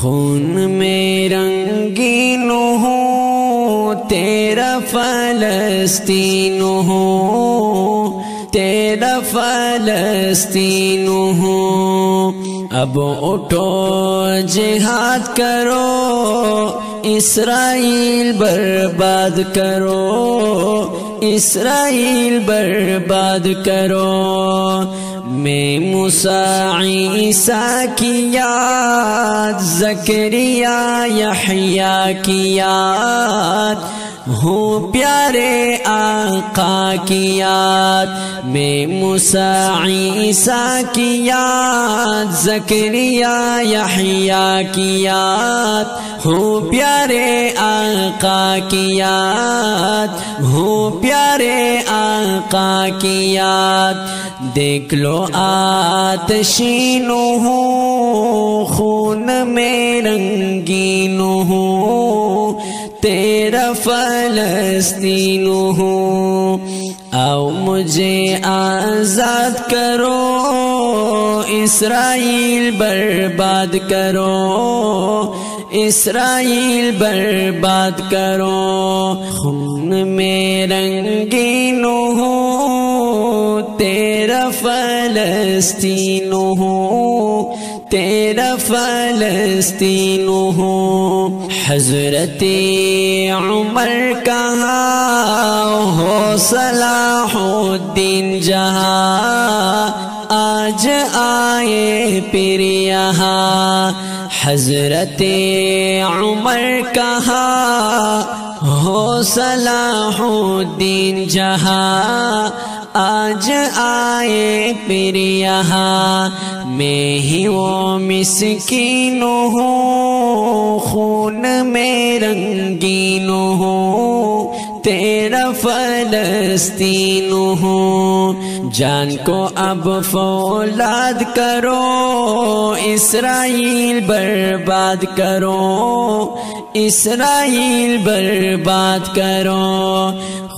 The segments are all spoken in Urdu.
خون میں رنگین ہوں تیرا فلسطین ہوں، تیرا فلسطین ہوں۔ اب اٹھو جہاد کرو، اسرائیل برباد کرو، اسرائیل برباد کرو۔ میں موسیٰ عیسیٰ کی یاد، زکریا یحییٰ کی یاد، ہوں پیارے آقا کی یاد۔ میں موسیٰ عیسیٰ کی یاد، زکریا یحییٰ کی یاد، ہوں پیارے آقا کی یاد، ہوں پیارے آقا کی یاد۔ دیکھ لو آتشین ہوں، خون میں رنگین ہوں، تیرا فلسطین ہوں۔ آؤ مجھے آزاد کرو، اسرائیل برباد کرو، اسرائیل برباد کرو۔ خون میں رنگین ہوں تیرا فلسطین ہوں، تیرا فلسطین ہوں۔ حضرت عمر کہاں ہو صلاح الدین جہاں، آج آئے پھر یہاں۔ حضرت عمر کہاں ہو صلاح الدین جہاں، آج آئے پھر یہاں۔ میں ہی وہ مسکین ہوں، خون میں رنگین ہوں، تیرا فلسطین ہوں۔ جان کو اب فولاد کرو، اسرائیل برباد کرو، اسرائیل برباد کرو۔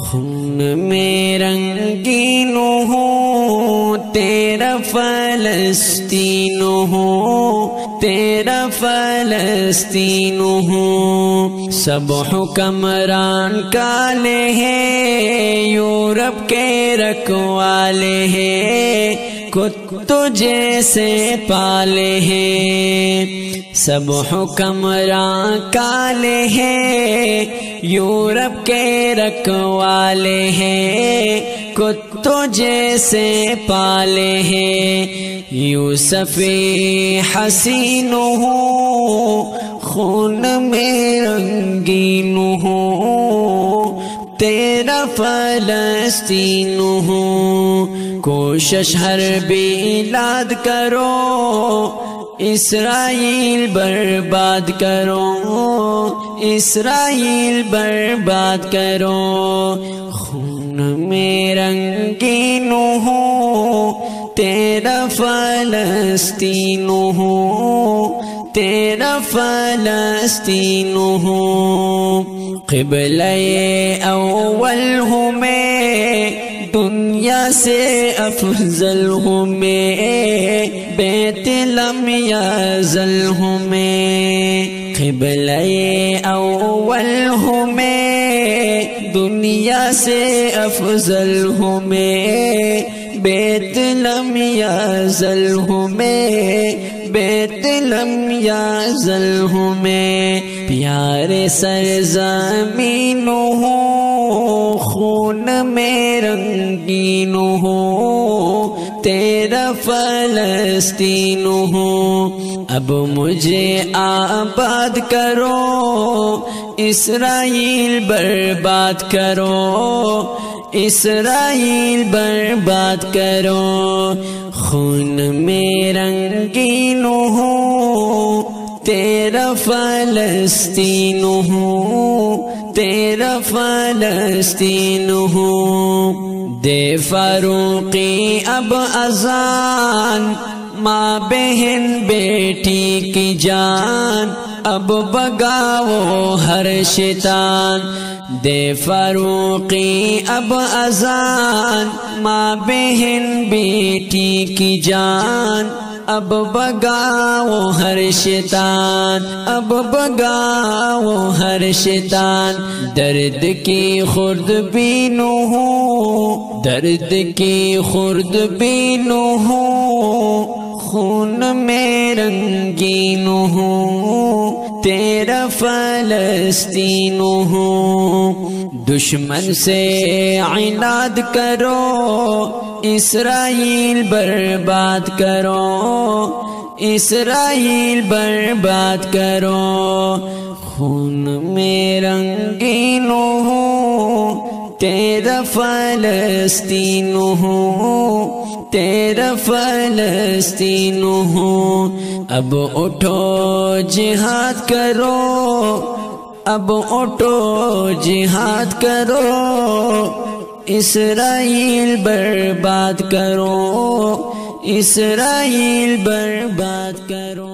خون میں رنگین ہوں تیرا فلسطین ہوں، تیرا فلسطین ہوں۔ سب حکمران کالے ہیں، یورپ کے رکھوالے ہیں، کتوں جیسے پالے ہیں۔ سب حکمران کالے ہیں، یورپ کے رکھوالے ہیں، کتوں جیسے پالے ہیں۔ یوسف حسین ہوں، خون میں رنگین ہوں، تیرا فلسطین ہوں۔ کوشش ہر بلاد کرو، اسرائیل برباد کرو، اسرائیل برباد کرو۔ خون میں رنگین ہوں تیرا فلسطین ہوں، تیرا فلسطین ہوں۔ قبلہ اول ہوں میں، دنیا سے افضل ہوں میں، بیت لم یزل ہوں میں۔ قبلہ اول ہوں میں، دنیا سے افضل ہوں میں، بیت لم یزل ہوں میں، بیت لم یزل ہوں میں۔ پیارے سرزمین ہوں، خون میں رنگین ہوں، تیرا فلسطین ہوں۔ اب مجھے آباد کرو، اسرائیل برباد کرو، اسرائیل برباد کرو۔ خون میں رنگین ہوں تیرا فلسطین ہوں، تیرا فلسطین ہوں۔ دے فاروقی اب اذان، ماں بہن بیٹی کی جان، اب بگاؤ ہر شیطان۔ دے فاروقی اب اذان، ماں بہن بیٹی کی جان، اب بگاؤ ہر شیطان، اب بگاؤ ہر شیطان، درد کی خورد بینو ہوں، درد کی خورد بینو ہوں، خون میں رنگین ہوں، تیرا فلسطین ہوں، دشمن سے عناد کرو، اسرائیل برباد کرو، اسرائیل برباد کرو، خون میں رنگین ہوں، تیرا فلسطین ہوں، تیرا فلسطین ہوں، اب اٹھو جہاد کرو، اب اٹھو جہاد کرو، اسرائیل برباد کرو، اسرائیل برباد کرو۔